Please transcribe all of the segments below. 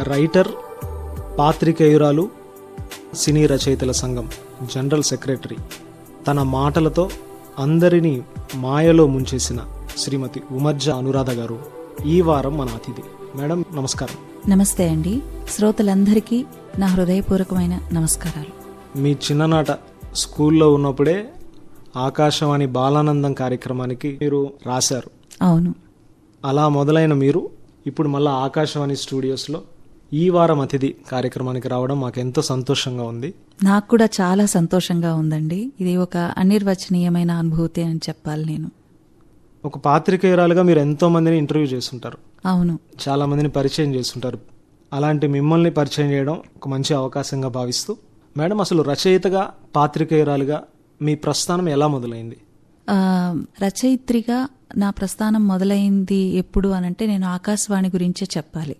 Writer, పాత్రికేయురాలు, సినీ రచయితల సంఘం general secretary, తన మాటలతో అందరినీ మాయలో ముంచేసిన శ్రీమతి ఉమర్జ అనురాధ గారు ఈ వారం మన అతిథి. మేడం నమస్కారం. నమస్తే అండి. శ్రోతలందరికీ నా హృదయపూర్వకమైన నమస్కారాలు. మీ చిన్ననాట స్కూల్లో ఉన్నప్పుడే ఆకాశవాణి బాలానందం కార్యక్రమానికి మీరు రాశారు. అవును. అలా మొదలైన మీరు ఇప్పుడు మళ్ళీ ఆకాశవాణి స్టూడియోస్లో ఈ వారం అతిథి కార్యక్రమానికి రావడం మాకెంతో సంతోషంగా ఉంది. నాకు కూడా చాలా సంతోషంగా ఉందండి. ఇది ఒక అనిర్వచనీయమైన అనుభూతి అని చెప్పాలి. నేను ఒక పాత్రికేయురాలుగా మీరు ఎంతో మందిని ఇంటర్వ్యూ చేస్తుంటారు. అవును. చాలా మందిని పరిచయం చేస్తుంటారు. అలాంటి మిమ్మల్ని పరిచయం చేయడం ఒక మంచి అవకాశంగా భావిస్తూ, మేడం అసలు రచయితగా, పాత్రికేయురాలుగా మీ ప్రస్థానం ఎలా మొదలైంది? రచయిత్రిగా నా ప్రస్థానం మొదలైంది ఎప్పుడు అనంటే నేను ఆకాశవాణి గురించే చెప్పాలి.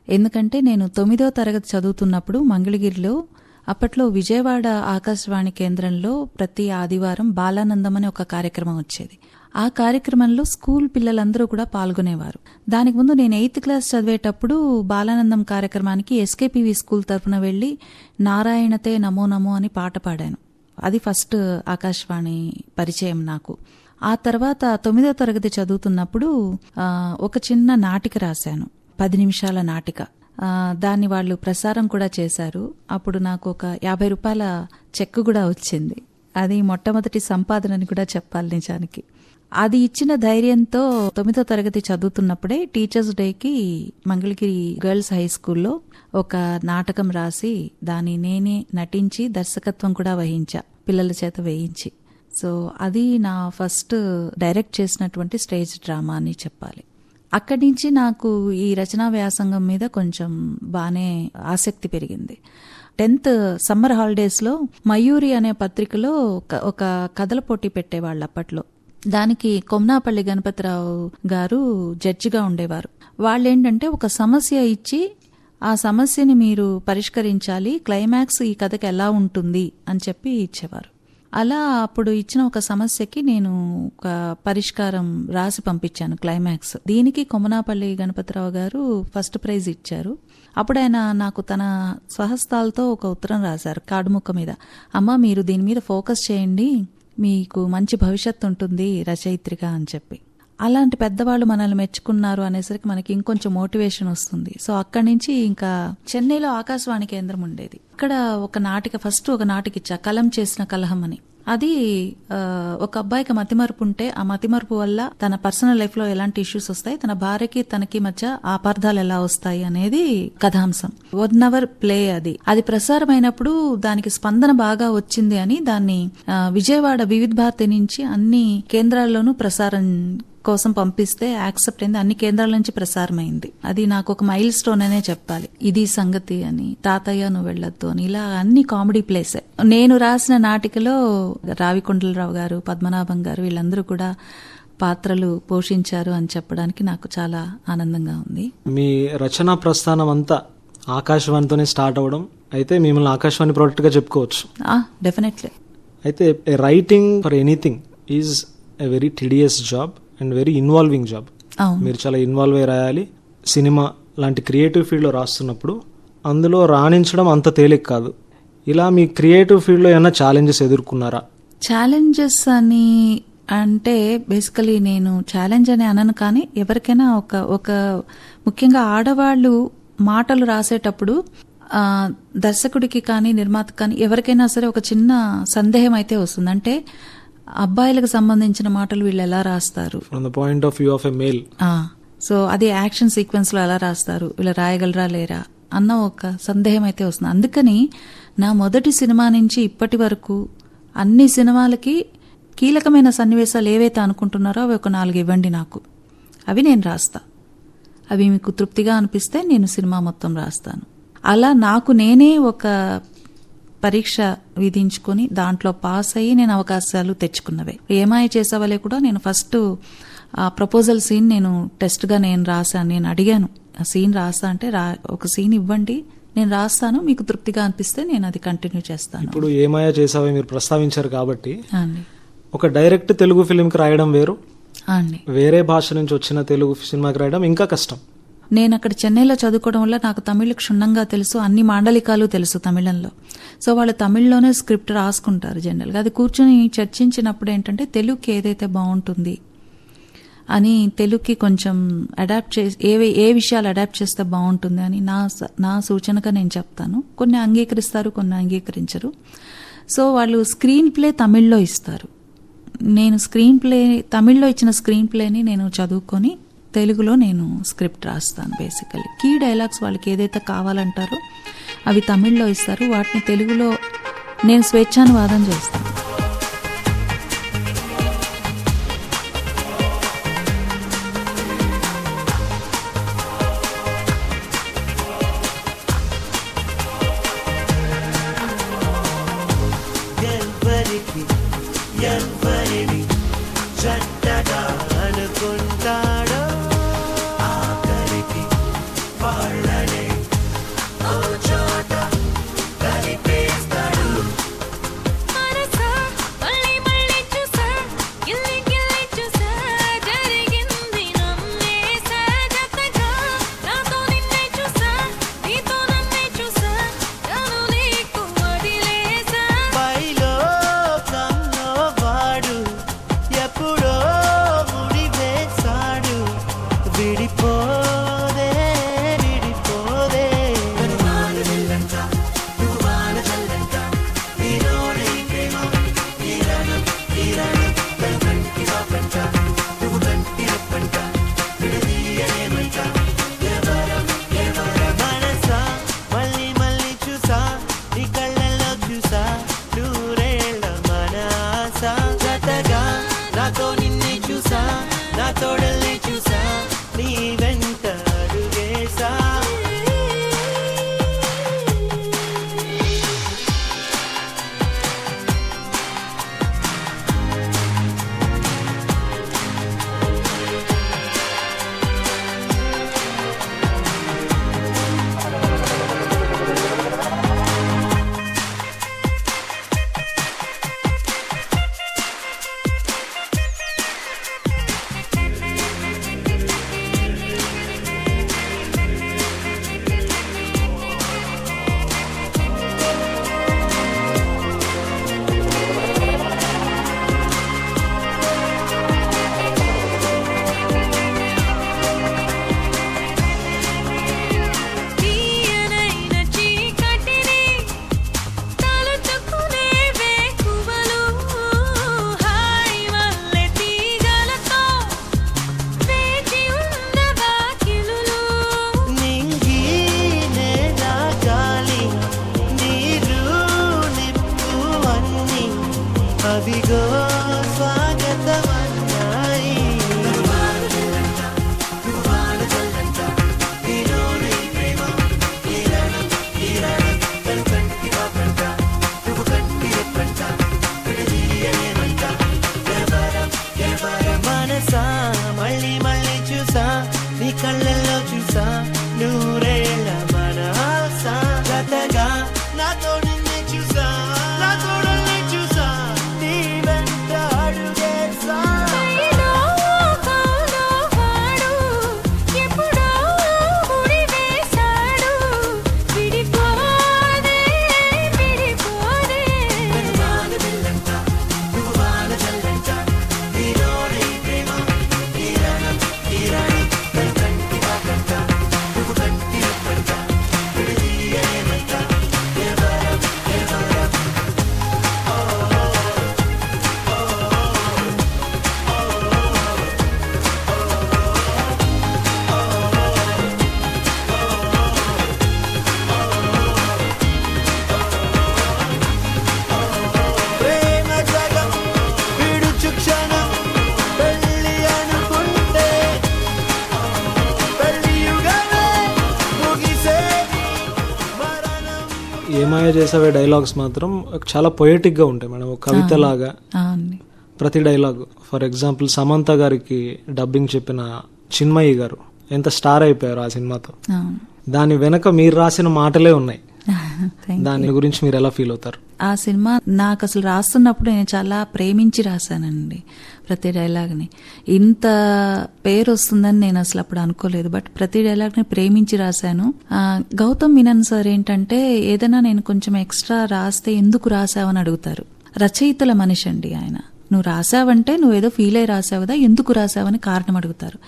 ఎందుకంటే నేను 9వ తరగతి చదువుతున్నప్పుడు మంగళగిరిలో, అప్పట్లో విజయవాడ ఆకాశవాణి కేంద్రంలో ప్రతి ఆదివారం బాలానందం అనే ఒక కార్యక్రమం వచ్చేది. ఆ కార్యక్రమంలో స్కూల్ పిల్లలందరూ కూడా పాల్గొనేవారు. దానికి ముందు నేను 8th క్లాస్ చదివేటప్పుడు బాలానందం కార్యక్రమానికి ఎస్కేపీవి స్కూల్ తరఫున వెళ్లి నారాయణతే నమో నమో అని పాట పాడాను. అది ఫస్ట్ ఆకాశవాణి పరిచయం నాకు. ఆ తర్వాత 9వ తరగతి చదువుతున్నప్పుడు ఒక చిన్న నాటిక రాశాను, 10 నిమిషాల నాటిక. దాన్ని వాళ్ళు ప్రసారం కూడా చేశారు. అప్పుడు నాకు ఒక 50 రూపాయల చెక్ కూడా వచ్చింది. అది మొట్టమొదటి సంపాదనని కూడా చెప్పాలి నిజానికి. అది ఇచ్చిన ధైర్యంతో 9వ తరగతి చదువుతున్నప్పుడే టీచర్స్ డేకి మంగళగిరి గర్ల్స్ హై స్కూల్లో ఒక నాటకం రాసి దాన్ని నేనే నటించి దర్శకత్వం కూడా వహించా, పిల్లల చేత వేయించి. సో అది నా ఫస్ట్ డైరెక్ట్ చేసినటువంటి స్టేజ్ డ్రామా అని చెప్పాలి. అక్కడి నుంచి నాకు ఈ రచనా వ్యాసంగం మీద కొంచెం బానే ఆసక్తి పెరిగింది. 10th సమ్మర్ హాలిడేస్లో మయూరి అనే పత్రికలో ఒక కథల పోటీ పెట్టేవాళ్ళు అప్పట్లో. దానికి కొమ్నాపల్లి గణపతిరావు గారు జడ్జిగా ఉండేవారు. వాళ్ళేంటంటే ఒక సమస్య ఇచ్చి ఆ సమస్యని మీరు పరిష్కరించాలి, క్లైమాక్స్ ఈ కథకి ఎలా ఉంటుంది అని చెప్పి ఇచ్చేవారు. అలా అప్పుడు ఇచ్చిన ఒక సమస్యకి నేను ఒక పరిష్కారం రాసి పంపించాను, క్లైమాక్స్. దీనికి కొమనాపల్లి గణపతిరావు గారు ఫస్ట్ ప్రైజ్ ఇచ్చారు. అప్పుడు ఆయన నాకు తన స్వహస్తాలతో ఒక ఉత్తరం రాశారు కాడుముక్క మీద. అమ్మ, మీరు దీని మీద ఫోకస్ చేయండి, మీకు మంచి భవిష్యత్తు ఉంటుంది రచయిత్రిగా అని చెప్పి. అలాంటి పెద్దవాళ్ళు మనల్ని మెచ్చుకున్నారు అనేసరికి మనకి ఇంకొంచెం మోటివేషన్ వస్తుంది. సో అక్కడి నుంచి ఇంకా చెన్నైలో ఆకాశవాణి కేంద్రం ఉండేది. అక్కడ ఫస్ట్ ఒక నాటిక ఇచ్చా, కలం చేసిన కలహం అని. అది ఒక అబ్బాయికి మతిమరుపు ఉంటే ఆ మతిమరుపు వల్ల తన పర్సనల్ లైఫ్ లో ఎలాంటి ఇష్యూస్ వస్తాయి, తన భార్యకి తనకి మధ్య అపార్థాలు ఎలా వస్తాయి అనేది కథాంశం. 1 hour ప్లే. అది ప్రసారం అయినప్పుడు దానికి స్పందన బాగా వచ్చింది అని దాన్ని విజయవాడ వివిధ భారతి నుంచి అన్ని కేంద్రాల్లోనూ ప్రసారం కోసం పంపిస్తే యాక్సెప్ట్ అయింది. అన్ని కేంద్రాల నుంచి ప్రసారం అయింది. అది నాకు ఒక మైల్ స్టోన్ అనే చెప్పాలి. ఇది సంగతి అని, తాతయ్య నువ్వు వెళ్ళొద్దు అని, ఇలా అన్ని కామెడీ ప్లేసే. నేను రాసిన నాటికలో రావికొండలరావు గారు, పద్మనాభం గారు వీళ్ళందరూ కూడా పాత్రలు పోషించారు అని చెప్పడానికి నాకు చాలా ఆనందంగా ఉంది. మీ రచనా ప్రస్థానం అంతా ఆకాశవాణితోనే స్టార్ట్ అవ్వడం అయితే మిమ్మల్ని ఆకాశవాణి ప్రోడక్ట్ గా చెప్పుకోవచ్చు. డెఫినెట్లీ. అయితే writing for anything is a very tedious job and very involving job. మీరు చాలా ఇన్వాల్వ్ అయి రాయాలి. సినిమా లాంటి క్రియేటివ్ ఫీల్డ్లో రాస్తున్నప్పుడు అందులో రాణించడం అంత తేలిక కాదు. ఇలా మీ క్రియేటివ్ ఫీల్డ్లో ఏమైనా ఛాలెంజెస్ ఎదుర్కొన్నారా? ఛాలెంజెస్ అని అంటే బేసికలీ నేను ఛాలెంజ్ అని అనను, కానీ ఎవరికైనా ఒక ముఖ్యంగా ఆడవాళ్ళు మాటలు రాసేటప్పుడు దర్శకుడికి కానీ నిర్మాతకి కానీ ఎవరికైనా సరే ఒక చిన్న సందేహం అయితే వస్తుంది. అంటే అబ్బాయిలకు సంబంధించిన మాటలు వీళ్ళు ఎలా రాస్తారు, from the point of view of a male. So అది యాక్షన్ సీక్వెన్స్ లో ఎలా రాస్తారు, వీళ్ళు రాయగలరా లేరా అన్న ఒక సందేహం అయితే వస్తుంది. అందుకని నా మొదటి సినిమా నుంచి ఇప్పటి వరకు అన్ని సినిమాలకి కీలకమైన సన్నివేశాలు ఏవైతే అనుకుంటున్నారో అవి ఒక 4 ఇవ్వండి నాకు, అవి నేను రాస్తా. అవి మీకు తృప్తిగా అనిపిస్తే నేను సినిమా మొత్తం రాస్తాను. అలా నాకు నేనే ఒక పరీక్ష విధించుకొని దాంట్లో పాస్ అయ్యి నేను అవకాశాలు తెచ్చుకున్నవే. ఏమాయ చేసేవాళ్ళే కూడా నేను ఫస్ట్ ప్రపోజల్ సీన్ నేను టెస్ట్ గా నేను రాశాను. నేను అడిగాను, ఆ సీన్ రాస్తా అంటే ఒక సీన్ ఇవ్వండి, నేను రాస్తాను, మీకు తృప్తిగా అనిపిస్తే నేను అది కంటిన్యూ చేస్తాను. ఇప్పుడు ఏమాయ చేసావే మీరు ప్రస్తావించారు కాబట్టి, ఒక డైరెక్ట్ తెలుగు ఫిలింకి రాయడం వేరు, వేరే భాష నుంచి వచ్చిన తెలుగు సినిమాకి రాయడం ఇంకా కష్టం. నేను అక్కడ చెన్నైలో చదువుకోవడం వల్ల నాకు తమిళ క్షుణ్ణంగా తెలుసు, అన్ని మాండలికాలు తెలుసు తమిళంలో. సో వాళ్ళు తమిళ్లోనే స్క్రిప్ట్ రాసుకుంటారు జనరల్గా. అది కూర్చొని చర్చించినప్పుడు ఏంటంటే తెలుగుకి ఏదైతే బాగుంటుంది అని, తెలుగుకి కొంచెం అడాప్ట్ చేసి ఏ విషయాలు అడాప్ట్ చేస్తే బాగుంటుంది అని నా సూచనగా నేను చెప్తాను. కొన్ని అంగీకరిస్తారు, కొన్ని అంగీకరించరు. సో వాళ్ళు స్క్రీన్ ప్లే తమిళ్లో ఇస్తారు. నేను తమిళ్లో ఇచ్చిన స్క్రీన్ ప్లేని నేను చదువుకొని తెలుగులో నేను స్క్రిప్ట్ రాస్తాను. బేసికల్లీ కీ డైలాగ్స్ వాళ్ళకి ఏదైతే కావాలంటారో అవి తమిళ్లో ఇస్తారు, వాటిని తెలుగులో నేను స్వేచ్ఛానువాదం చేస్తాను. ఏమాయ చేసేవే డైలాగ్స్ మాత్రం చాలా పొయటిక్గా ఉంటాయి మేడం, ఒక కవితలాగా ప్రతి డైలాగ్. ఫర్ ఎగ్జాంపుల్ సమంత గారికి డబ్బింగ్ చెప్పిన చిన్మయి గారు ఎంత స్టార్ అయిపోయారు ఆ సినిమాతో. దాని వెనక మీరు రాసిన మాటలే ఉన్నాయి. దాని గురించి మీరు ఎలా ఫీల్ అవుతారు? ఆ సినిమా నాకు అసలు రాస్తున్నప్పుడు నేను చాలా ప్రేమించి రాశానండి ప్రతి డైలాగ్ని. ఇంత పేరు వస్తుందని నేను అసలు అప్పుడు అనుకోలేదు. బట్ ప్రతి డైలాగ్ని ప్రేమించి రాశాను. గౌతమ్ మీనన్ సార్ ఏంటంటే ఏదైనా నేను కొంచెం ఎక్స్ట్రా రాస్తే ఎందుకు రాసావని అడుగుతారు. రచయితల మనిషి అండి ఆయన. నువ్వు రాసావంటే నువ్వేదో ఫీల్ అయి రాసావు కదా, ఎందుకు రాసావని కారణం అడుగుతారు.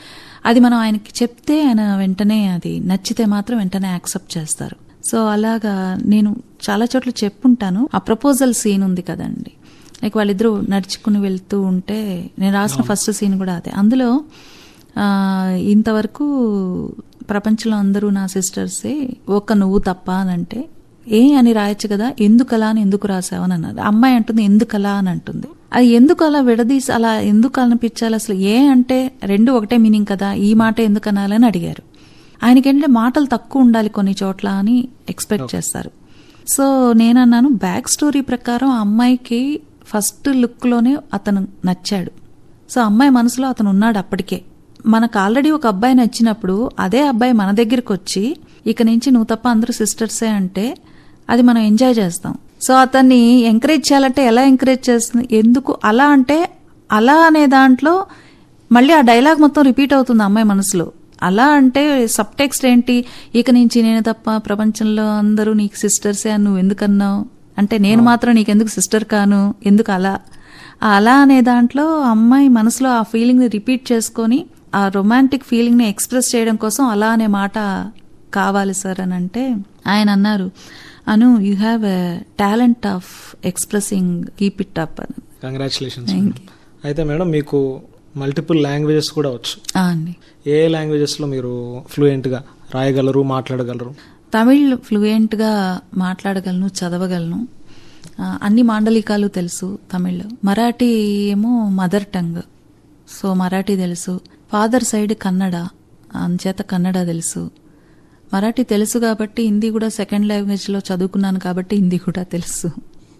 అది మనం ఆయనకి చెప్తే ఆయన వెంటనే అది నచ్చితే మాత్రం వెంటనే యాక్సెప్ట్ చేస్తారు. సో అలాగా నేను చాలా చోట్ల చెప్పుంటాను. ఆ ప్రపోజల్ సీన్ ఉంది కదండి, లైక్ వాళ్ళిద్దరూ నడుచుకుని వెళ్తూ ఉంటే నేను రాసిన ఫస్ట్ సీన్ కూడా అదే. అందులో ఇంతవరకు ప్రపంచంలో అందరూ నా సిస్టర్సే, ఒక్క నువ్వు తప్ప అని అంటే అని రాయొచ్చు కదా, ఎందుకలా అని ఎందుకు రాసావని అన్నది. అమ్మాయి అంటుంది ఎందుకలా అని అంటుంది. అది ఎందుకు అలా విడదీసి అలా ఎందుకు అనిపించాలి, అసలు అంటే రెండు ఒకటే మీనింగ్ కదా, ఈ మాట ఎందుకు అనాలని అడిగారు. ఆయనకేంటంటే మాటలు తక్కువ ఉండాలి కొన్ని చోట్ల అని ఎక్స్పెక్ట్ చేస్తారు. సో నేనన్నాను బ్యాక్ స్టోరీ ప్రకారం ఆ అమ్మాయికి ఫస్ట్ లుక్లోనే అతను నచ్చాడు. సో అమ్మాయి మనసులో అతను ఉన్నాడు అప్పటికే. మనకు ఆల్రెడీ ఒక అబ్బాయి నచ్చినప్పుడు అదే అబ్బాయి మన దగ్గరికి వచ్చి ఇక నుంచి నువ్వు తప్ప అందరూ సిస్టర్సే అంటే అది మనం ఎంజాయ్ చేస్తాం. సో అతన్ని ఎంకరేజ్ చేయాలంటే ఎలా ఎంకరేజ్ చేస్తుంది, ఎందుకు అలా అంటే అలా అనే దాంట్లో మళ్ళీ ఆ డైలాగ్ మొత్తం రిపీట్ అవుతుంది అమ్మాయి మనసులో. అలా అంటే సబ్ టెక్స్ట్ ఏంటి, ఇక నుంచి నేను తప్ప ప్రపంచంలో అందరూ నీకు సిస్టర్సే అని నువ్వు ఎందుకన్నావు అంటే నేను మాత్రం నీకెందుకు సిస్టర్ కాను, ఎందుకు అలా అనే దాంట్లో అమ్మాయి మనసులో ఆ ఫీలింగ్ని రిపీట్ చేసుకొని ఆ రొమాంటిక్ ఫీలింగ్ని ఎక్స్ప్రెస్ చేయడం కోసం అలా అనే మాట కావాలి సార్ అని అంటే ఆయన అన్నారు, Anu you have a talent of expressing, keep it up అని. కంగ్రాచులేషన్స్. అయితే మేడం మీకు మల్టిపుల్ లాంగ్వేజెస్ కూడా వచ్చు అండి. ఏ లాంగ్వేజెస్లో మీరు ఫ్లూయెంట్గా రాయగలరు, మాట్లాడగలరు? తమిళ్ ఫ్లూయెంట్గా మాట్లాడగలను, చదవగలను. అన్ని మాండలికాలు తెలుసు తమిళ్లో. మరాఠీ ఏమో మదర్ టంగ్, సో మరాఠీ తెలుసు. ఫాదర్ సైడ్ కన్నడ, అంచేత కన్నడ తెలుసు. మరాఠీ తెలుసు కాబట్టి హిందీ కూడా సెకండ్ లాంగ్వేజ్లో చదువుకున్నాను కాబట్టి హిందీ కూడా తెలుసు.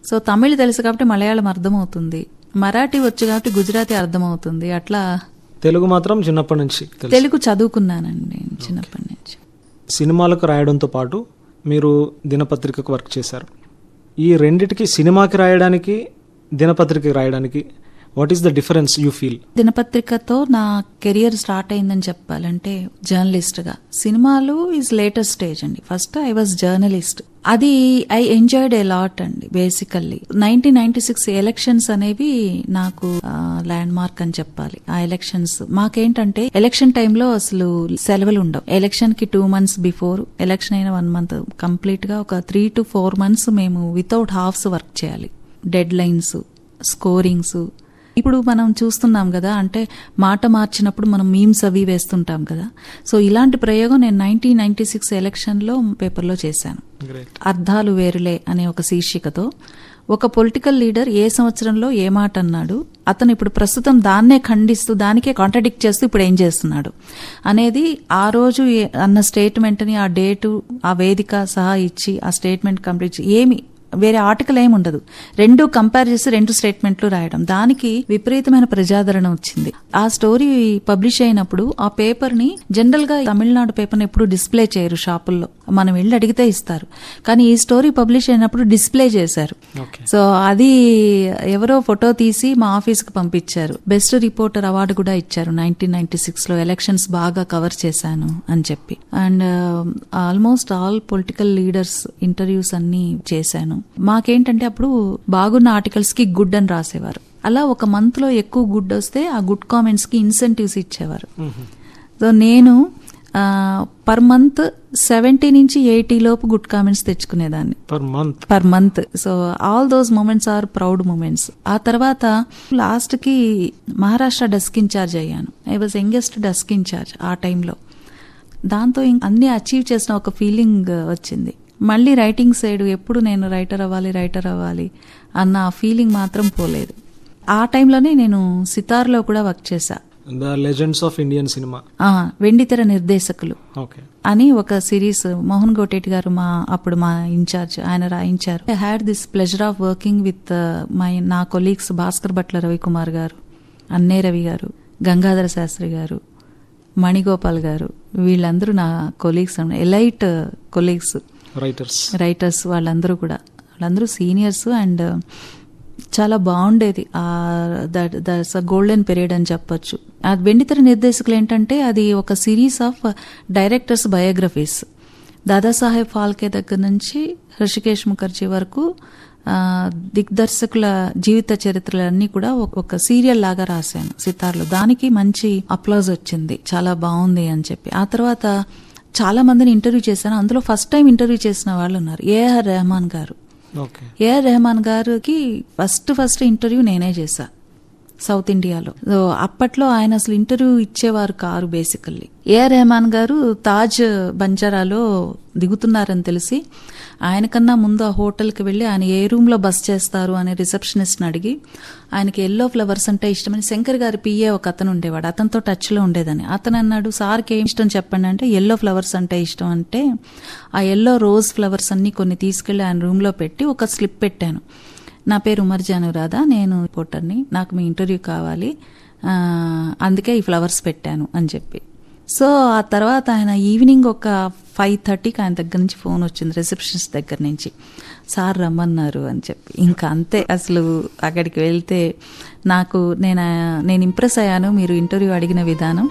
సో తమిళ్ తెలుసు కాబట్టి మలయాళం అర్థమవుతుంది. మరాఠీ వచ్చు కాబట్టి గుజరాతీ అర్థమవుతుంది. అట్లా తెలుగు మాత్రం చిన్నప్పటి నుంచి తెలుగు చదువుకున్నానండి చిన్నప్పటి నుంచి. సినిమాలకు రాయడంతో పాటు మీరు దినపత్రికకు వర్క్ చేశారు. ఈ రెండిటికి, సినిమాకి రాయడానికి దినపత్రికకి రాయడానికి, what is the difference you feel? దినపత్రికతో నా కెరియర్ స్టార్ట్ అయిందని చెప్పాలంటే జర్నలిస్ట్ గా. సినిమాలు ఈజ్ లేటెస్ట్ స్టేజ్ అండి. First I was journalist. అది ఐ ఎంజాయ్డ్ ఏ లాట్ అండి. బేసికల్లీ 1996 ఎలక్షన్స్ అనేవి నాకు ల్యాండ్ మార్క్ అని చెప్పాలి. ఆ ఎలక్షన్స్ మాకేంటంటే ఎలక్షన్ టైంలో అసలు సెలవులు ఉండవు. ఎలక్షన్ కి 2 months బిఫోర్, ఎలక్షన్ అయిన 1 month కంప్లీట్ గా ఒక 3 to 4 months మేము వితౌట్ హాఫ్స్ వర్క్ చేయాలి. Deadlines, scorings. ఇప్పుడు మనం చూస్తున్నాం కదా, అంటే మాట మార్చినప్పుడు మనం మీమ్స్ అవి వేస్తుంటాం కదా. సో ఇలాంటి ప్రయోగం నేను 1996 ఎలక్షన్లో పేపర్లో చేశాను. అర్థాలు వేరులే అనే ఒక శీర్షికతో ఒక పొలిటికల్ లీడర్ ఏ సంవత్సరంలో ఏ మాట అన్నాడు, అతను ఇప్పుడు ప్రస్తుతం దాన్నే ఖండిస్తూ దానికే కాంట్రడిక్ట్ చేస్తూ ఇప్పుడు ఏం చేస్తున్నాడు అనేది ఆ రోజు అన్న స్టేట్మెంట్ని ఆ డేటు ఆ వేదిక సహా ఇచ్చి ఆ స్టేట్మెంట్ కంప్లీట్ ఏమి వేరే ఆర్టికల్ ఏమి ఉండదు, రెండు కంపేర్ చేసి 2 స్టేట్మెంట్లు రాయడం. దానికి విపరీతమైన ప్రజాదరణ వచ్చింది. ఆ స్టోరీ పబ్లిష్ అయినప్పుడు ఆ పేపర్ ని జనరల్ గా తమిళనాడు పేపర్ ని ఎప్పుడు డిస్ప్లే చేయరు షాపుల్లో, మనం వెళ్ళి అడిగితే ఇస్తారు. కానీ ఈ స్టోరీ పబ్లిష్ అయినప్పుడు డిస్ప్లే చేశారు. సో అది ఎవరో ఫోటో తీసి మా ఆఫీస్ కి పంపించారు. బెస్ట్ రిపోర్టర్ అవార్డు కూడా ఇచ్చారు 1996 లో. ఎలక్షన్స్ బాగా కవర్ చేశాను అని చెప్పి. And almost all political leaders interviews అన్ని చేశాను. మాకేంటంటే అప్పుడు బాగున్న ఆర్టికల్స్ కి గుడ్ అని రాసేవారు. అలా ఒక మంత్ లో ఎక్కువ గుడ్ వస్తే ఆ గుడ్ కామెంట్స్ కి ఇన్సెంటివ్స్ ఇచ్చేవారు. సో నేను పర్ మంత్ 70 నుంచి 80 లోపు గుడ్ కామెంట్స్ తెచ్చుకునేదాన్ని per month. So all those moments are proud moments. ఆ తర్వాత లాస్ట్ కి మహారాష్ట్ర డెస్క్ ఇన్ఛార్జ్ అయ్యాను. I was youngest desk incharge ఆ టైంలో. దాంతో అన్ని అచీవ్ చేసిన ఒక ఫీలింగ్ వచ్చింది. మళ్ళీ రైటింగ్ సైడ్ ఎప్పుడు నేను రైటర్ అవ్వాలి అన్న ఫీలింగ్ మాత్రం పోలేదు. ఆ టైంలోనే నేను సితార్లో కూడా వర్క్ చేశా. The legends of Indian cinema, వెండితెర నిర్దేశకులు అని ఒక సిరీస్ మోహన్ గోటేటి గారు అప్పుడు మా ఇన్ఛార్జ్, ఆయన రాయించారు. I had this pleasure of working with నా కొలీగ్స్ భాస్కర్ భట్ల రవికుమార్ గారు, అన్నే రవి గారు, గంగాధర శాస్త్రి గారు, మణిగోపాల్ గారు. వీళ్ళందరూ నా కొలీగ్స్, ఎలైట్ కొలీగ్స్. రైటర్స్ వాళ్ళందరూ సీనియర్స్. అండ్ చాలా బాగుండేది. దట్స్ అ గోల్డెన్ పీరియడ్ అని చెప్పొచ్చు. ఆ వెండితెర నిర్దేశకులు ఏంటంటే అది ఒక series of directors biographies. Dadasaheb Phalke దగ్గర నుంచి హృషికేశ్ ముఖర్జీ వరకు దిగ్దర్శకుల జీవిత చరిత్రలన్నీ కూడా ఒక సీరియల్ లాగా రాశాను సితార్లో. దానికి మంచి అప్లాజ్ వచ్చింది, చాలా బాగుంది అని చెప్పి. ఆ తర్వాత చాలా మందిని ఇంటర్వ్యూ చేశాను. అందులో ఫస్ట్ టైం ఇంటర్వ్యూ చేసిన వాళ్ళు ఉన్నారు. ఏఆర్ రెహమాన్ గారు. ఏఆర్ రెహమాన్ గారికి ఫస్ట్ ఇంటర్వ్యూ నేనే చేశా సౌత్ ఇండియాలో. అప్పట్లో ఆయన అసలు ఇంటర్వ్యూ ఇచ్చేవారు కారు బేసికల్లీ. ఏఆర్ రెహమాన్ గారు తాజ్ బంజారాలో దిగుతున్నారని తెలిసి ఆయనకన్నా ముందు ఆ హోటల్కి వెళ్ళి ఆయన ఏ రూమ్ లో బస్ చేస్తారు అనే రిసెప్షనిస్ట్ అడిగి ఆయనకి ఎల్లో ఫ్లవర్స్ అంటే ఇష్టమని శంకర్ గారి పిఏ ఒక అతను ఉండేవాడు, అతనితో టచ్ లో ఉండేదని. అతను అన్నాడు, సార్కి ఏం ఇష్టం చెప్పండి అంటే ఎల్లో ఫ్లవర్స్ అంటే ఇష్టం అంటే ఆ ఎల్లో రోజ్ ఫ్లవర్స్ అన్ని కొన్ని తీసుకెళ్లి ఆయన రూమ్ లో పెట్టి ఒక స్లిప్ పెట్టాను. నా పేరు ఉమర్జాను రాధా, నేను రిపోర్టర్ని, నాకు మీ ఇంటర్వ్యూ కావాలి, అందుకే ఈ ఫ్లవర్స్ పెట్టాను అని చెప్పి. సో ఆ తర్వాత ఆయన ఈవినింగ్ ఒక 5:30కి ఆయన దగ్గర నుంచి ఫోన్ వచ్చింది, రిసెప్షనిస్ట్ దగ్గర నుంచి, సార్ రమ్మన్నారు అని చెప్పి. ఇంకా అంతే, అసలు అక్కడికి వెళ్తే నేను ఇంప్రెస్ అయ్యాను మీరు ఇంటర్వ్యూ అడిగిన విధానం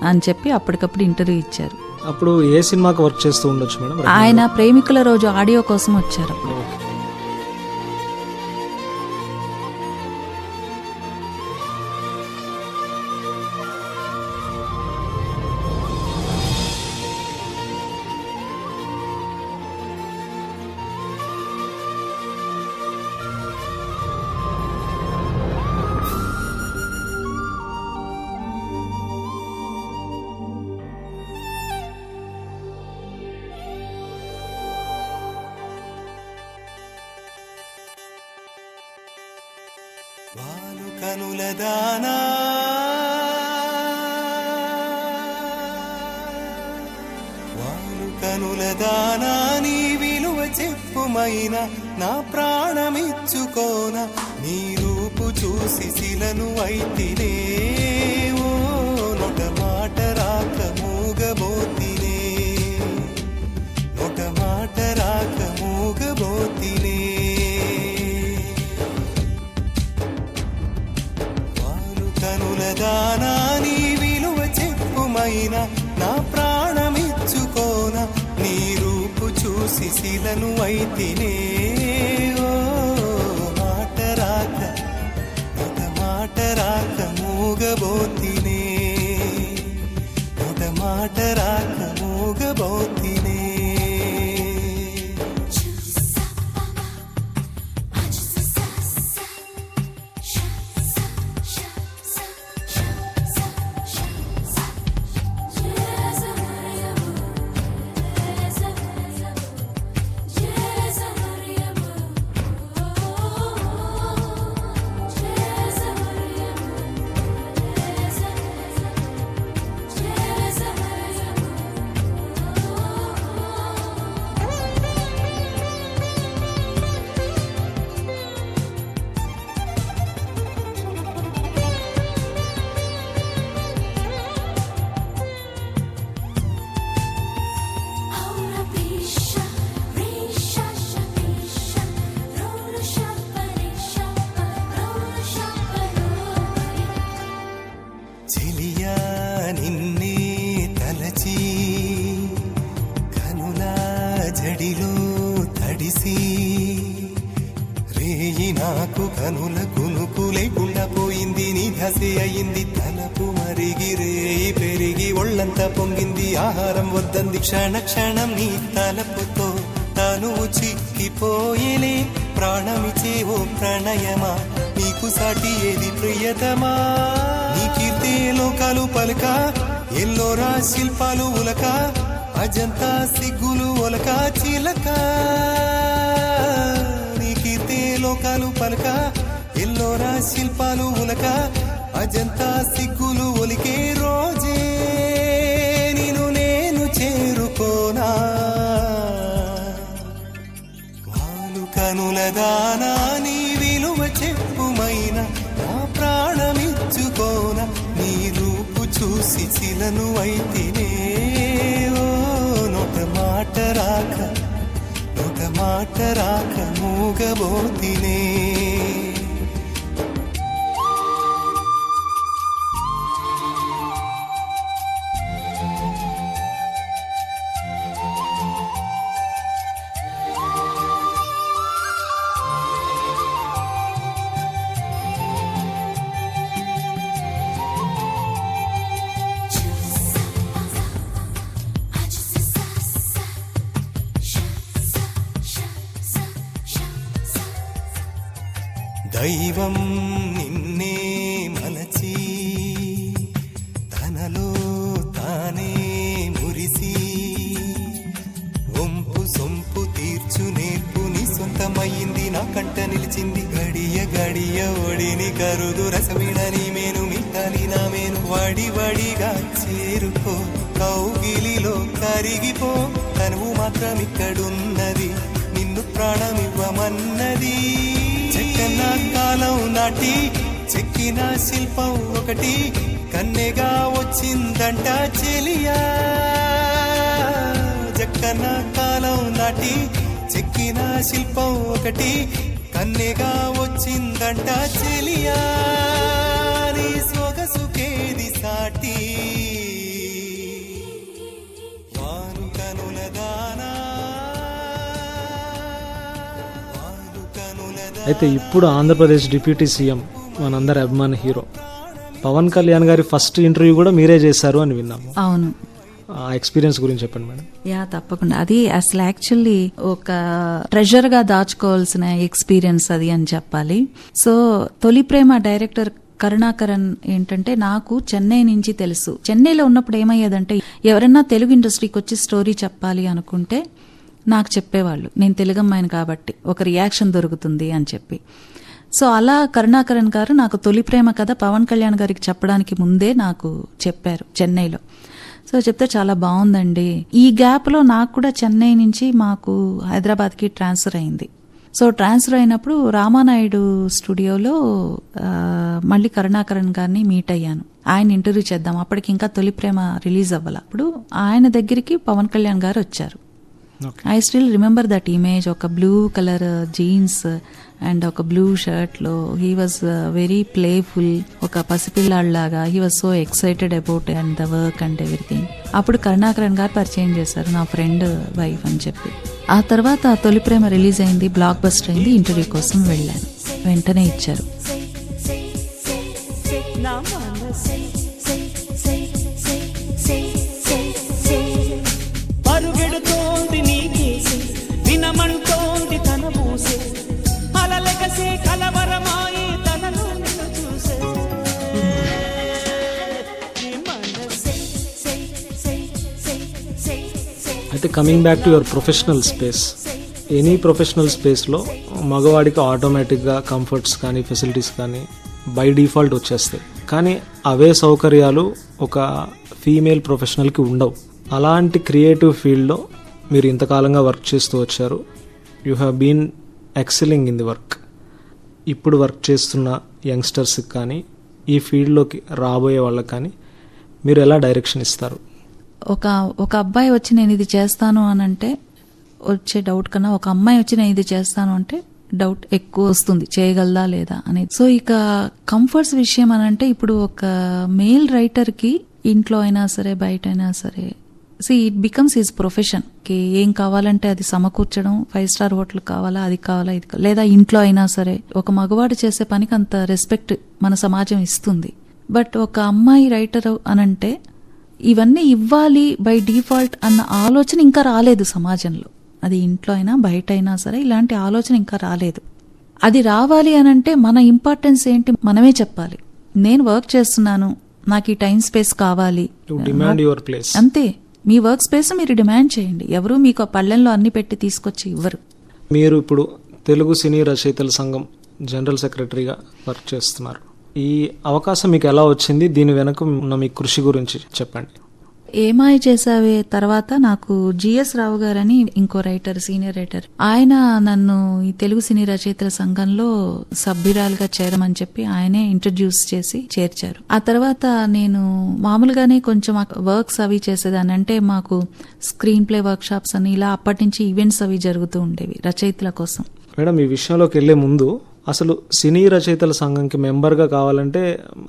అని చెప్పి అప్పటికప్పుడు ఇంటర్వ్యూ ఇచ్చారు. అప్పుడు ఏ సినిమాకి వర్క్ చేస్తూ ఉండొచ్చు మేడం? ఆయన ప్రేమికుల రోజు ఆడియో కోసం వచ్చారు అప్పుడు. వాలు కనుల దానా వాలు కనుల దానా నీ విలువ చెప్పుమైనా నా ప్రాణమిచ్చుకోన నీ రూపు చూసి శిలను అయితినే ఓ నొట మాట రాక మూగబోతినే నొట మాట రాక మూగబోతినే కనులదానా నీ విలువ చెప్పుమైనా నా ప్రాణమిచ్చుకోన నీ రూపు చూసి శిలను అయితినే ఓ మాట రాక ఒక మాట రాక మూగబోతినే ఒక మాట రాక మూగబోతినే రేయి నాకు కనుల కునుకు లేకుండా పోయింది, నీ ధ్యాసే అయింది తలపు మరిగి రేయి పెరిగి ఒళ్ళంతా పొంగింది, ఆహారం వద్దంది క్షణ క్షణం నీ తలపుతో తను చిక్కిపోయేలే ప్రాణమిచే ఓ ప్రణయమా నీకు సాటి ఏది ప్రియతమా నీ కీర్తే లోకాలు పలక ఎల్లోరా శిల్పాలు ఉలక అజంతా సిగ్గులు ఒలక చిలక నీ కీర్తే లోకాలు పలక ఎల్లోరా శిల్పాలు ఉలక అజంతా సిగ్గులు ఒలికే రోజే నిన్ను నేను చేరుకోనా వాలు కనుల దానా నీ విలువ చెప్పుమైన నా ప్రాణమిచ్చుకోన నీ రూపు చూసి శిలను అయితినే ఓ నొట మాట రాక మాట రాక మూగబోతినే. దైవం నిన్నే మలచి తనలో తానే మురిసి వంపు సొంపు తీర్చు నేర్పు నీ సొంతమైంది నా కంట నిలిచింది. గడియ గడియ ఒడిని కరుదు రసవిడని మేను మిట్టాలి నా మేను వడి వడిగా చేరుకో కౌగిలిలో కరిగిపో తనువు మాత్రం ఇక్కడున్నది నిన్ను ప్రాణమివ్వమన్నది. చెక్కన కాలం నాటి చెక్కిన శిల్పం ఒకటి కన్నెగా వచ్చిందంట చెలియా. చెక్కన కాలం నాటి చెక్కిన శిల్పం ఒకటి కన్నెగా వచ్చిందంట చెలియా. నీ సొగసుకేది సాటి వారు కనుల దానా. అయితే ఇప్పుడు ఆంధ్రప్రదేశ్ డిప్యూటీ సీఎం మనందరి అభిమాన హీరో పవన్ కళ్యాణ్ గారి ఫస్ట్ ఇంటర్వ్యూ కూడా మీరే చేశారు అని విన్నాము. అవును. ఆ ఎక్స్పీరియన్స్ గురించి చెప్పండి మేడం. యా, తప్పకుండా. అది అసలు యాక్చువల్లీ ఒక ట్రెజర్ గా దాచుకోవాల్సిన ఎక్స్పీరియన్స్ అది అని చెప్పాలి. సో తొలి ప్రేమ డైరెక్టర్ కరుణాకరన్ ఏంటంటే నాకు చెన్నై నుంచి తెలుసు. చెన్నైలో ఉన్నప్పుడు ఏమయ్యేదంటే ఎవరైనా తెలుగు ఇండస్ట్రీకి వచ్చి స్టోరీ చెప్పాలి అనుకుంటే నాకు చెప్పేవాళ్ళు, నేను తెలుగు అమ్మాయిని కాబట్టి ఒక రియాక్షన్ దొరుకుతుంది అని చెప్పి. సో అలా కరుణాకరన్ గారు నాకు తొలి ప్రేమ కథ పవన్ కళ్యాణ్ గారికి చెప్పడానికి ముందే నాకు చెప్పారు చెన్నైలో. సో చెప్తే చాలా బాగుందండి. ఈ గ్యాప్ లో నాకు కూడా చెన్నై నుంచి మాకు హైదరాబాద్కి ట్రాన్స్ఫర్ అయింది. సో ట్రాన్స్ఫర్ అయినప్పుడు రామానాయుడు స్టూడియోలో మళ్ళీ కరుణాకరన్ గారిని మీట్ అయ్యాను. ఆయన ఇంటర్వ్యూ చేద్దాం, అప్పటికి ఇంకా తొలి ప్రేమ రిలీజ్ అవ్వాలి. అప్పుడు ఆయన దగ్గరికి పవన్ కళ్యాణ్ గారు వచ్చారు. I still remember that image. ఒక బ్లూ కలర్ జీన్స్ అండ్ ఒక బ్లూ షర్ట్ లో హీ వాజ్ వెరీ ప్లేఫుల్, ఒక పసిపిల్లాడిలాగా. He was so excited about and the work and everything. అప్పుడు కరుణాకరన్ గారు పరిచయం చేశారు, నా ఫ్రెండ్ వైఫ్ అని చెప్పి. ఆ తర్వాత తొలి ప్రేమ రిలీజ్ అయింది, బ్లాక్ బస్టర్ అయింది. ఇంటర్వ్యూ కోసం వెళ్ళాను, వెంటనే ఇచ్చారు. అయితే coming back to your professional space, any professional స్పేస్లో మగవాడికి ఆటోమేటిక్గా కంఫర్ట్స్ కానీ ఫెసిలిటీస్ కానీ బై డిఫాల్ట్ వచ్చేస్తాయి. కానీ అవే సౌకర్యాలు ఒక ఫీమేల్ ప్రొఫెషనల్కి ఉండవు. అలాంటి క్రియేటివ్ ఫీల్డ్లో మీరు ఇంతకాలంగా వర్క్ చేస్తూ వచ్చారు. You have been excelling in the work. ఇప్పుడు వర్క్ చేస్తున్న యంగ్స్టర్స్కి కానీ ఈ ఫీల్డ్లోకి రాబోయే వాళ్ళకి కానీ మీరు ఎలా డైరెక్షన్ ఇస్తారు? ఒక అబ్బాయి వచ్చి నేను ఇది చేస్తాను అని అంటే వచ్చే డౌట్ కన్నా ఒక అమ్మాయి వచ్చి నేను ఇది చేస్తాను అంటే డౌట్ ఎక్కువ వస్తుంది, చేయగలదా లేదా అనేది. సో ఇక కంఫర్ట్స్ విషయం అని అంటే ఇప్పుడు ఒక మేల్ రైటర్ కి ఇంట్లో అయినా సరే బయట అయినా సరే ఇట్ బికమ్స్ హిజ్ ప్రొఫెషన్. ఏం కావాలంటే అది సమకూర్చడం, 5 స్టార్ హోటల్ కావాలా, అది కావాలా, ఇది లేదా ఇంట్లో అయినా సరే ఒక మగవాడు చేసే పనికి అంత రెస్పెక్ట్ మన సమాజం ఇస్తుంది. బట్ ఒక అమ్మాయి రైటర్ అనంటే ఇవన్నీ ఇవ్వాలి బై డిఫాల్ట్ అన్న ఆలోచన ఇంకా రాలేదు సమాజంలో. అది ఇంట్లో అయినా బయట అయినా సరే ఇలాంటి ఆలోచన ఇంకా రాలేదు. అది రావాలి అనంటే మన ఇంపార్టెన్స్ ఏంటి మనమే చెప్పాలి. నేను వర్క్ చేస్తున్నాను, నాకు ఈ టైం స్పేస్ కావాలి, అంతే. మీ వర్క్ స్పేస్ మీరు డిమాండ్ చేయండి. ఎవరు మీకు ఆ పళ్ళెంలో అన్ని పెట్టి తీసుకొచ్చి ఇవ్వరు. మీరు ఇప్పుడు తెలుగు సినీ రచయితల సంఘం జనరల్ సెక్రటరీగా వర్క్ చేస్తున్నారు. ఈ అవకాశం మీకు ఎలా వచ్చింది? దీని వెనక ఉన్న మీ కృషి గురించి చెప్పండి. ఏమాయి చేసావే తర్వాత నాకు జిఎస్ రావు గారని ఇంకో రైటర్, సీనియర్ రైటర్, ఆయన నన్ను ఈ తెలుగు సినీ రచయితల సంఘంలో సభ్యురాలుగా చేరమని చెప్పి ఆయనే ఇంట్రడ్యూస్ చేసి చేర్చారు. ఆ తర్వాత నేను మామూలుగానే కొంచెం వర్క్స్ అవి చేసేదాన్ని. అంటే మాకు స్క్రీన్ ప్లే వర్క్ షాప్స్ అని ఇలా అప్పటి నుంచి ఈవెంట్స్ అవి జరుగుతూ ఉండేవి రచయితల కోసం. మేడం, ఈ విషయంలోకి వెళ్లే ముందు అసలు సినీ రచయితల సంఘంకి మెంబర్గా కావాలంటే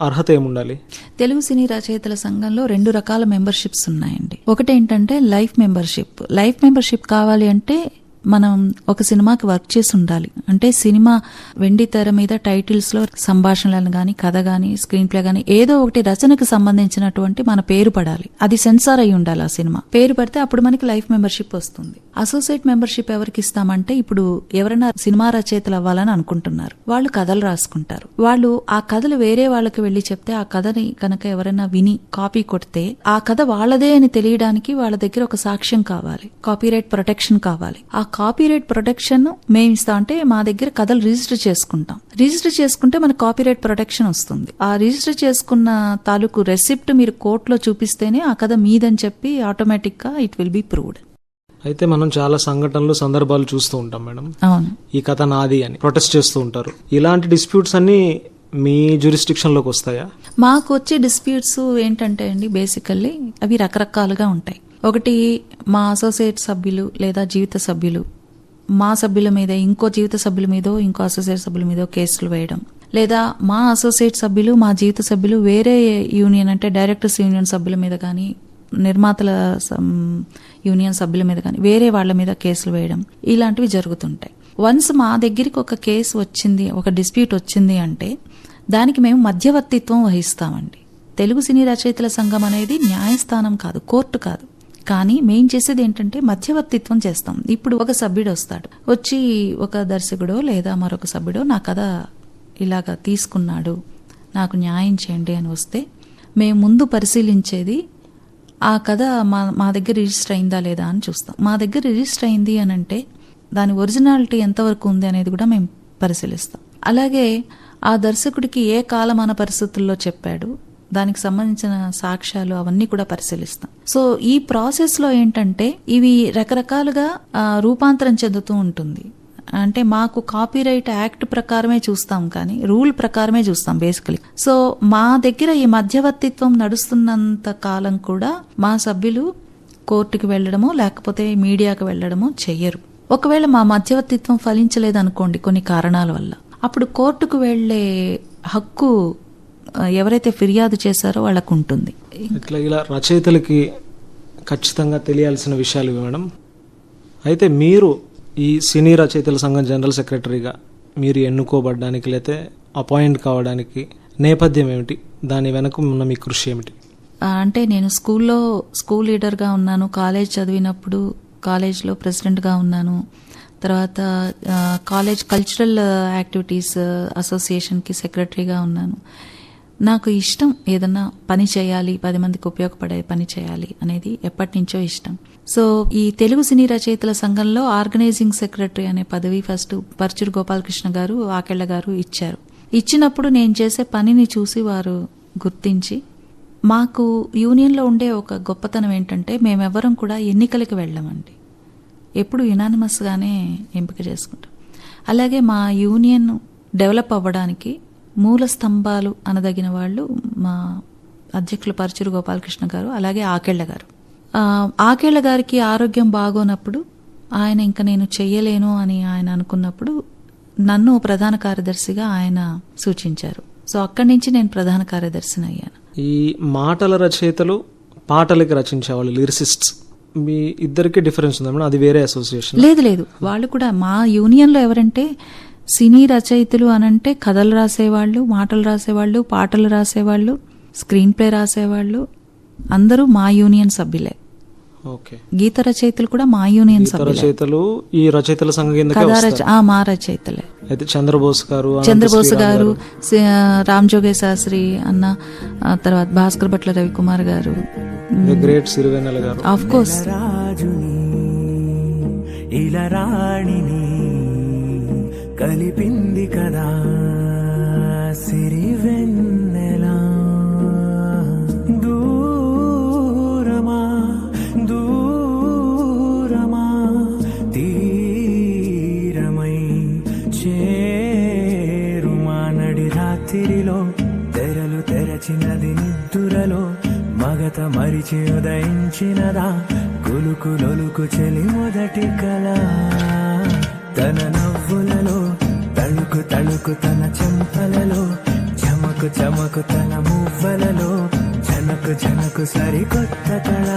అర్హత ఏముండాలి? తెలుగు సినీ రచయితల సంఘంలో 2 రకాల మెంబర్షిప్స్ ఉన్నాయండి. ఒకటేంటంటే లైఫ్ మెంబర్షిప్. లైఫ్ మెంబర్షిప్ కావాలి అంటే మనం ఒక సినిమాకి వర్క్ చేసి ఉండాలి. అంటే సినిమా వెండి తెర మీద టైటిల్స్ లో సంభాషణలను గాని, కథ గాని, స్క్రీన్ ప్లే గాని ఏదో ఒకటి రచనకు సంబంధించినటువంటి మన పేరు పడాలి. అది సెన్సార్ అయి ఉండాలి. ఆ సినిమా పేరు పడితే అప్పుడు మనకి లైఫ్ మెంబర్షిప్ వస్తుంది. అసోసియేట్ మెంబర్షిప్ ఎవరికి ఇస్తామంటే ఇప్పుడు ఎవరైనా సినిమా రచయితలు అవ్వాలని అనుకుంటున్నారు, వాళ్ళు కథలు రాసుకుంటారు. వాళ్ళు ఆ కథలు వేరే వాళ్ళకి వెళ్లి చెప్తే ఆ కథని కనుక ఎవరైనా విని కాపీ కొడితే ఆ కథ వాళ్ళదే అని తెలియడానికి వాళ్ళ దగ్గర ఒక సాక్ష్యం కావాలి, కాపీరైట్ ప్రొటెక్షన్ కావాలి. ఆ కాపీరైట్ ప్రొటెక్షన్ మేము ఇస్తాం. అంటే మా దగ్గర కథలు రిజిస్టర్ చేసుకుంటాం. రిజిస్టర్ చేసుకుంటే మనకు కాపీరైట్ ప్రొటెక్షన్ వస్తుంది. ఆ రిజిస్టర్ చేసుకున్న తాలూకు రెసిప్ట్ మీరు కోర్టులో చూపిస్తేనే ఆ కథ మీదని చెప్పి ఆటోమేటిక్ గా ఇట్ విల్ బి ప్రూవ్డ్. అయితే మనం చాలా సంఘటనలు, సందర్భాలు చూస్తూ ఉంటాం మేడం. అవును, ఈ కథ నాది అని ప్రొటెస్ట్ చేస్తూ ఉంటారు. ఇలాంటి డిస్ప్యూట్స్ అన్ని మీ జ్యూరిస్డిక్షన్ లోకి వస్తాయా? మాకు వచ్చే డిస్ప్యూట్స్ ఏంటంటే అండి, బేసికల్లీ అవి రకరకాలుగా ఉంటాయి. ఒకటి, మా అసోసియేట్ సభ్యులు లేదా జీవిత సభ్యులు మా సభ్యుల మీద ఇంకో జీవిత సభ్యుల మీదో ఇంకో అసోసియేట్ సభ్యుల మీదో కేసులు వేయడం, లేదా మా అసోసియేట్ సభ్యులు మా జీవిత సభ్యులు వేరే యూనియన్ అంటే డైరెక్టర్స్ యూనియన్ సభ్యుల మీద కానీ, నిర్మాతల యూనియన్ సభ్యుల మీద కానీ వేరే వాళ్ళ మీద కేసులు వేయడం, ఇలాంటివి జరుగుతుంటాయి. వన్స్ మా దగ్గరికి ఒక కేసు వచ్చింది, ఒక డిస్ప్యూట్ వచ్చింది అంటే దానికి మేము మధ్యవర్తిత్వం వహిస్తామండి. తెలుగు సినీ రచయితల సంఘం అనేది న్యాయస్థానం కాదు, కోర్టు కాదు. కానీ మేం చేసేది ఏంటంటే మధ్యవర్తిత్వం చేస్తాం. ఇప్పుడు ఒక సభ్యుడు వస్తాడు, వచ్చి ఒక దర్శకుడో లేదా మరొక సభ్యుడో నా కథ ఇలాగా తీసుకున్నాడు, నాకు న్యాయం చేయండి అని వస్తే మేము ముందు పరిశీలించేది ఆ కథ మా దగ్గర రిజిస్టర్ అయిందా లేదా అని చూస్తాం. మా దగ్గర రిజిస్టర్ అయింది అని అంటే దాని ఒరిజినాలిటీ ఎంతవరకు ఉంది అనేది కూడా మేము పరిశీలిస్తాం. అలాగే ఆ దర్శకుడికి ఏ కాలమాన పరిస్థితుల్లో చెప్పాడు, దానికి సంబంధించిన సాక్ష్యాలు అవన్నీ కూడా పరిశీలిస్తాం. సో ఈ ప్రాసెస్ లో ఏంటంటే ఇవి రకరకాలుగా రూపాంతరం చెందుతూ ఉంటుంది. అంటే మాకు కాపీరైట్ యాక్ట్ ప్రకారమే చూస్తాం, కానీ రూల్ ప్రకారమే చూస్తాం బేసికలీ. సో మా దగ్గర ఈ మధ్యవర్తిత్వం నడుస్తున్నంత కాలం కూడా మా సభ్యులు కోర్టుకి వెళ్లడమో లేకపోతే మీడియాకి వెళ్లడమో చెయ్యరు. ఒకవేళ మా మధ్యవర్తిత్వం ఫలించలేదనుకోండి కొన్ని కారణాల వల్ల, అప్పుడు కోర్టుకు వెళ్లే హక్కు ఎవరైతే ఫిర్యాదు చేశారో వాళ్ళకు ఉంటుంది. ఇలా రచయితలకి ఖచ్చితంగా తెలియాల్సిన విషయాలు మేడం. అయితే మీరు ఈ సినీ రచయితల సంఘం జనరల్ సెక్రటరీగా మీరు ఎన్నుకోబడ్డానికి లేతే అపాయింట్ కావడానికి నేపథ్యం ఏమిటి? దాని వెనక ఉన్న మీ కృషి ఏమిటి? అంటే నేను స్కూల్ లీడర్గా ఉన్నాను. కాలేజ్ చదివినప్పుడు కాలేజ్లో ప్రెసిడెంట్గా ఉన్నాను. తర్వాత కాలేజ్ కల్చరల్ యాక్టివిటీస్ అసోసియేషన్కి సెక్రటరీగా ఉన్నాను. నాకు ఇష్టం ఏదన్నా పని చేయాలి, 10 మందికి ఉపయోగపడే పని చేయాలి అనేది ఎప్పటి నుంచో ఇష్టం. సో ఈ తెలుగు సినీ రచయితల సంఘంలో ఆర్గనైజింగ్ సెక్రటరీ అనే పదవి ఫస్ట్ పర్చూరు గోపాలకృష్ణ గారు, ఆకెళ్ల గారు ఇచ్చారు. ఇచ్చినప్పుడు నేను చేసే పనిని చూసి వారు గుర్తించి, మాకు యూనియన్లో ఉండే ఒక గొప్పతనం ఏంటంటే మేమెవ్వరం కూడా ఎన్నికలకు వెళ్ళామండి. ఎప్పుడు యునానిమస్గానే ఎంపిక చేసుకుంటాం. అలాగే మా యూనియన్ డెవలప్ అవ్వడానికి మూల స్తంభాలు అనదగిన వాళ్ళు మా అధ్యక్షులు పర్చూరు గోపాలకృష్ణ గారు, అలాగే ఆకెళ్ల గారు. ఆకెళ్ల గారికి ఆరోగ్యం బాగోనప్పుడు ఆయన ఇంకా నేను చెయ్యలేను అని ఆయన అనుకున్నప్పుడు నన్ను ప్రధాన కార్యదర్శిగా ఆయన సూచించారు. సో అక్కడి నుంచి నేను ప్రధాన కార్యదర్శిని అయ్యాను. ఈ మాటల రచయితలు, పాటలకి రచించేవాళ్ళు లిరిసిస్ట్స్, మీ ఇద్దరికి డిఫరెన్స్ ఉందా మేడం? అది వేరే అసోసియేషన్? లేదు, వాళ్ళు కూడా మా యూనియన్లో ఎవరంటే సినీ రచయితలు అనంటే కథలు రాసేవాళ్ళు, మాటలు రాసేవాళ్ళు, పాటలు రాసేవాళ్ళు, స్క్రీన్ ప్లే రాసేవాళ్ళు అందరూ మా యూనియన్ సభ్యులే. గీత రచయితలు కూడా మా యూనియన్ రచయితలు ఈ రచయితల సంఘం మా రచయితలే. అయితే చంద్రబోస్ గారు, రామ్ జోగే శాస్త్రి అన్న, తర్వాత భాస్కర్ భట్ల రవికుమార్ గారు, గ్రేట్ సిరివెన్నెల గారు, ఆఫ్ కోర్స్ ఇలా రాణిని కలిపింది కదా సిరివెన్నెల దూరమా మరిచి ఉదయించినదా కులుకు లొలుకు చెలి మొదటి కళ తన నవ్వులలో తళుకు తళుకు తన చెంపలలో చమకు చమకు తన మువ్వలలో జనకు జనకు సరికొత్త కళ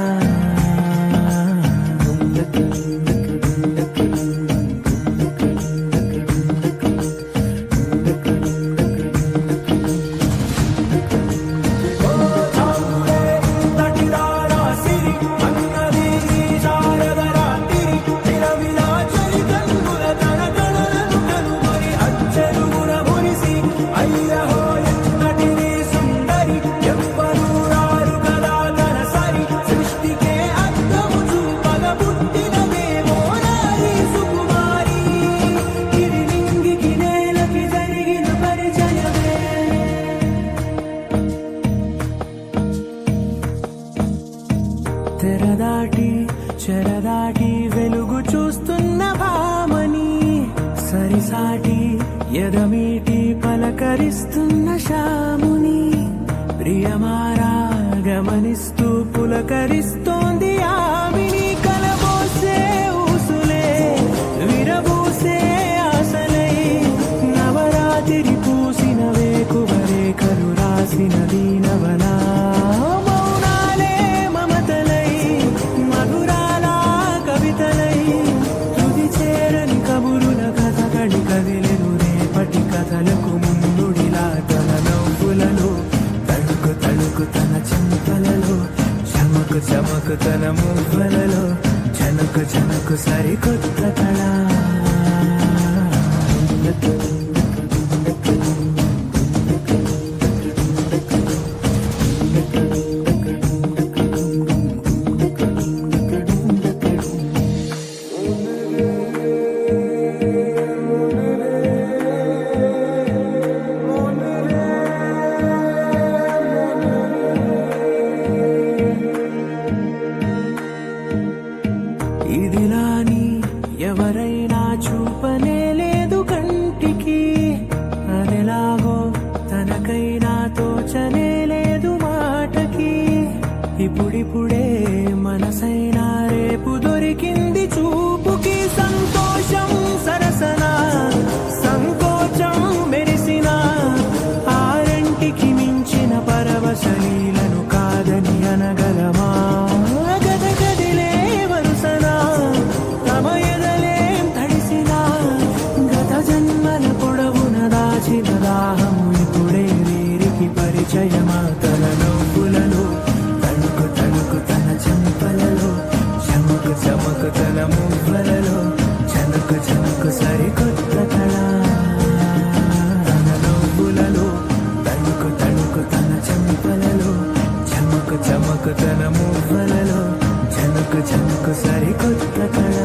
తెరదాటి చెరదాటి వెలుగు చూస్తున్న భామని సరిసాటి ఎదమీటి పలకరిస్తున్న శాముని ప్రియమారా గమనిస్తూ పులకరిస్తోంది ఆవిని కలబోసే ఊసులే విరబూసే ఆశలై నవరాత్రి పూసిన వేకువరేఖలు రాసిన దీనవనా కథలకు ముందుడిలా తన నవ్వులలో తళుకు తళుకు తన చెంపలలో చమకు చమకు తన మువ్వలలో జనకు జనకు సరికొత్త కళ ఇదిలాని ఎవరైనా చూపనే లేదు కంటికి అదెలాగో తనకైనా తోచనే లేదు మాటకి ఇప్పుడిప్పుడే మనసైనా రేపు దొరికింది చూపుకి సంతోషం సరసన సంకోచం మెరిసిన ఆరంటికి మించిన పరవశలీలను కాదని అనగలమా దాహము ఇప్పుడే వీరికి పరిచయమా తన నవ్వులలో తణుకు తణుకు తన చెంపలలో చమకు చమకు తన మువ్వలలో చనుకు చనుకు సరికొత్త కళ తన నవ్వులలో తణుకు తణుకు తన చెంపలలో చమకు చమకు తన మువ్వలలో చనుకు చనుకు సరికొత్త కళ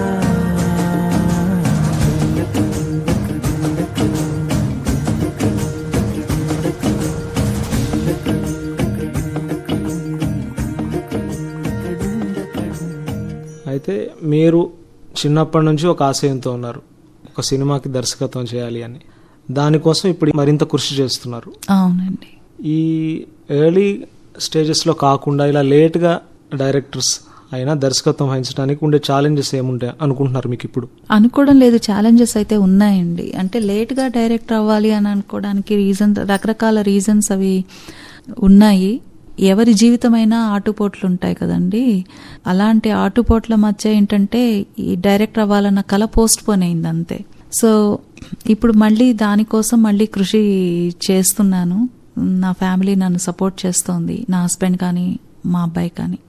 అయితే మీరు చిన్నప్పటి నుంచి ఒక ఆశయంతో ఉన్నారు, ఒక సినిమాకి దర్శకత్వం చేయాలి అని. దానికోసం ఇప్పుడు మరింత కృషి చేస్తున్నారు. అవునండి. ఈ ఎర్లీ స్టేజెస్లో కాకుండా ఇలా లేట్గా డైరెక్టర్స్ అయినా దర్శకత్వం వహించడానికి ఉండే ఛాలెంజెస్ ఏముంటాయి అనుకుంటున్నారు మీకు ఇప్పుడు? అనుకోవడం లేదు, ఛాలెంజెస్ అయితే ఉన్నాయండి. అంటే లేట్గా డైరెక్టర్ అవ్వాలి అని అనుకోవడానికి రకరకాల రీజన్స్ అవి ఉన్నాయి. ఎవరి జీవితమైనా ఆటుపోట్లు ఉంటాయి కదండి. అలాంటి ఆటుపోట్ల మధ్య ఏంటంటే ఈ డైరెక్టర్ అవ్వాలన్న కళ పోస్ట్ పోన్ అయింది అంతే. సో ఇప్పుడు మళ్ళీ దానికోసం మళ్ళీ కృషి చేస్తున్నాను. నా ఫ్యామిలీ నన్ను సపోర్ట్ చేస్తోంది, నా హస్బెండ్ కానీ మా అబ్బాయి కానీ.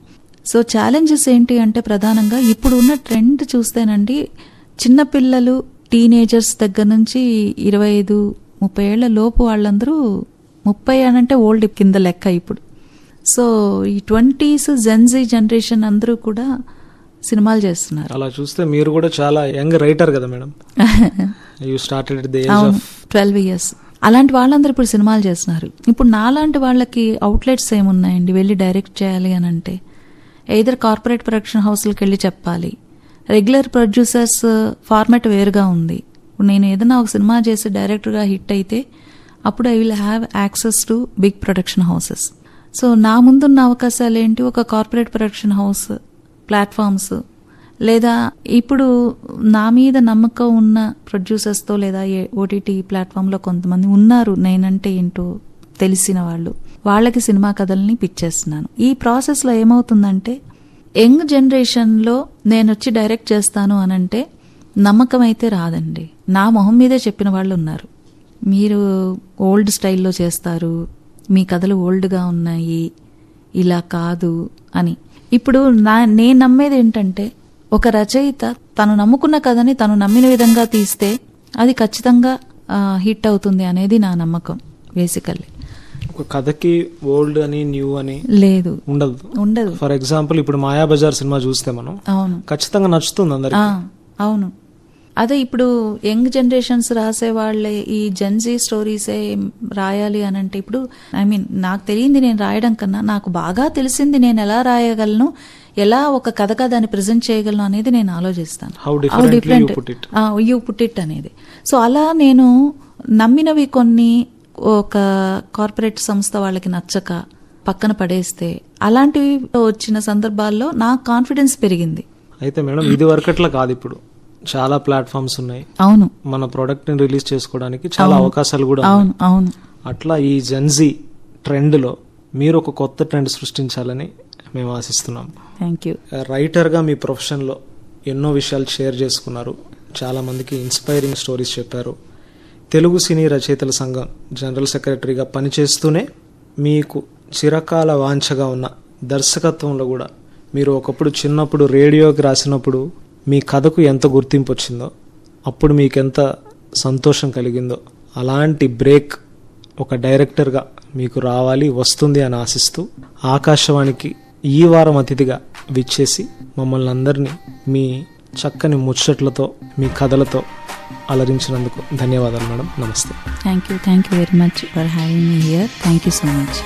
సో ఛాలెంజెస్ ఏంటి అంటే ప్రధానంగా ఇప్పుడు ఉన్న ట్రెండ్ చూస్తేనండి, చిన్నపిల్లలు టీనేజర్స్ దగ్గర నుంచి 25-30 ఏళ్ల లోపు వాళ్ళందరూ 30 అనంటే ఓల్డ్ కింద లెక్క ఇప్పుడు. సో ఈ 20s జెన్జీ జనరేషన్ అందరూ కూడా సినిమాలు చేస్తున్నారు. అలా చూస్తే మీరు కూడా చాలా యంగ్ రైటర్ కదా madam. You started at the age of 12 years. అలాంటి వాళ్ళందరూ ఇప్పుడు సినిమాలు చేస్తున్నారు. ఇప్పుడు నాలాంటి వాళ్ళకి అవుట్లెట్స్ ఏమున్నాయండి వెళ్ళి డైరెక్ట్ చేయాలి అని అంటే? ఎయిదర్ కార్పొరేట్ ప్రొడక్షన్ హౌస్లకు వెళ్ళి చెప్పాలి. రెగ్యులర్ ప్రొడ్యూసర్స్ ఫార్మాట్ వేరుగా ఉంది. ఇప్పుడు నేను ఏదైనా ఒక సినిమా చేసి డైరెక్టర్గా హిట్ అయితే అప్పుడు I will have access to big production houses. So నా ముందున్న అవకాశాలు ఏంటి, ఒక కార్పొరేట్ ప్రొడక్షన్ హౌస్, ప్లాట్ఫామ్స్, లేదా ఇప్పుడు నా మీద నమ్మకం ఉన్న ప్రొడ్యూసర్స్తో లేదా ఓటీటీ ప్లాట్ఫామ్లో కొంతమంది ఉన్నారు నేనంటే ఏంటో తెలిసిన వాళ్ళు, వాళ్ళకి సినిమా కథల్ని పిచ్ చేస్తున్నాను. ఈ ప్రాసెస్లో ఏమవుతుందంటే యంగ్ జనరేషన్లో నేను వచ్చి డైరెక్ట్ చేస్తాను అనంటే నమ్మకం అయితే రాదండి. నా మొహం మీదే చెప్పిన వాళ్ళు ఉన్నారు, మీరు ఓల్డ్ స్టైల్లో చేస్తారు, మీ కథలు ఓల్డ్గా ఉన్నాయి, ఇలా కాదు అని. ఇప్పుడు నేను నమ్మేది ఏంటంటే ఒక రచయిత తను నమ్ముకున్న కథని తను నమ్మిన విధంగా తీస్తే అది ఖచ్చితంగా హిట్ అవుతుంది అనేది నా నమ్మకం. బేసికల్లీ ఒక కథకి ఓల్డ్ అని న్యూ అని లేదు, ఉండదు. ఫర్ ఎగ్జాంపుల్ ఇప్పుడు మాయాబజార్ సినిమా చూస్తే మనం అవును ఖచ్చితంగా నచ్చుతుంది అందరికి. అవును, అదే ఇప్పుడు యంగ్ జనరేషన్స్ రాసే వాళ్ళే ఈ జెన్జీ స్టోరీసే రాయాలి అని అంటే, ఇప్పుడు నాకు తెలియంది నేను రాయడం కన్నా నాకు బాగా తెలిసింది నేను ఎలా రాయగలను, ఎలా ఒక కథగా దాన్ని ప్రజెంట్ చేయగలను అనేది నేను ఆలోచిస్తాను. How different you put it అనేది. సో అలా నేను నమ్మినవి కొన్ని ఒక కార్పొరేట్ సంస్థ వాళ్ళకి నచ్చక పక్కన పడేస్తే అలాంటివి వచ్చిన సందర్భాల్లో నా కాన్ఫిడెన్స్ పెరిగింది. అయితే మేడం ఇది వరకట్లా కాదు, ఇప్పుడు చాలా ప్లాట్ఫామ్స్ ఉన్నాయి. అవును, మన ప్రోడక్ట్ ని రిలీజ్ చేసుకోవడానికి చాలా అవకాశాలు కూడా అవును అవును. అట్లా ఈ జెన్జీ ట్రెండ్ లో మీరు ఒక కొత్త ట్రెండ్ సృష్టించాలని మేము ఆశిస్తున్నాం. Thank you. రైటర్ గా మీ ప్రొఫెషన్ లో ఎన్నో విషయాలు షేర్ చేసుకున్నారు, చాలా మందికి ఇన్స్పైరింగ్ స్టోరీస్ చెప్పారు. తెలుగు సినీ రచయితల సంఘం జనరల్ సెక్రటరీగా పనిచేస్తూనే మీకు చిరకాల వాంఛగా ఉన్న దర్శకత్వంలో కూడా మీరు ఒకప్పుడు చిన్నప్పుడు రేడియోకి రాసినప్పుడు మీ కథకు ఎంత గుర్తింపు వచ్చిందో, అప్పుడు మీకెంత సంతోషం కలిగిందో, అలాంటి బ్రేక్ ఒక డైరెక్టర్గా మీకు రావాలి, వస్తుంది అని ఆశిస్తూ ఆకాశవాణికి ఈ వారం అతిథిగా విచ్చేసి మమ్మల్ని అందరినీ మీ చక్కని ముచ్చట్లతో మీ కథలతో అలరించినందుకు ధన్యవాదాలు మేడం. నమస్తే. Thank you very much for having me here. Thank you so much.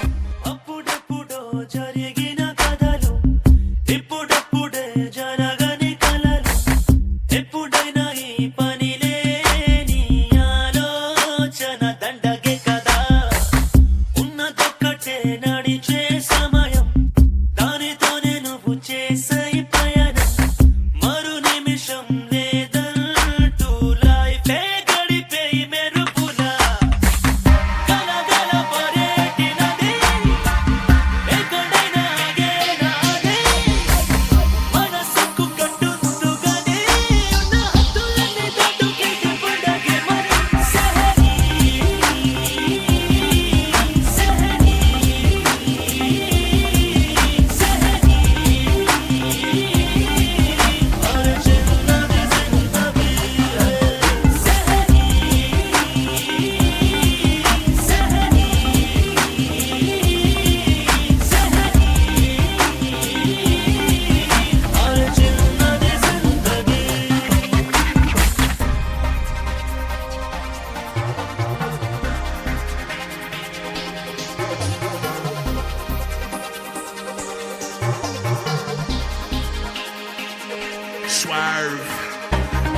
Swerve.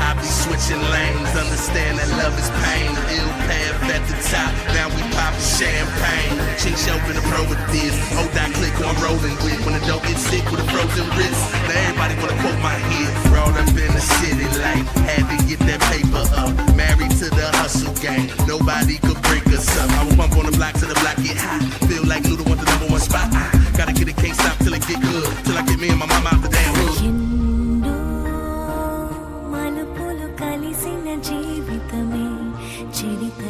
I be switching lanes, understand that love is pain. Ill path at the top, now we poppin' champagne. Chink show been a pro with this. Hold that click on rolling with. When the dope gets sick with a frozen wrist. Now everybody wanna quote my hit. Rolled up in the city like had to get that paper up. Married to the hustle gang, nobody could break us up. I will bump on the block till the block get hot. Feel like Luda want the #1 spot. Gotta get it, can't stop till it get good. Till I get me and my mama out the damn hood. మలుపులు కలిసిన జీవితమే చరిత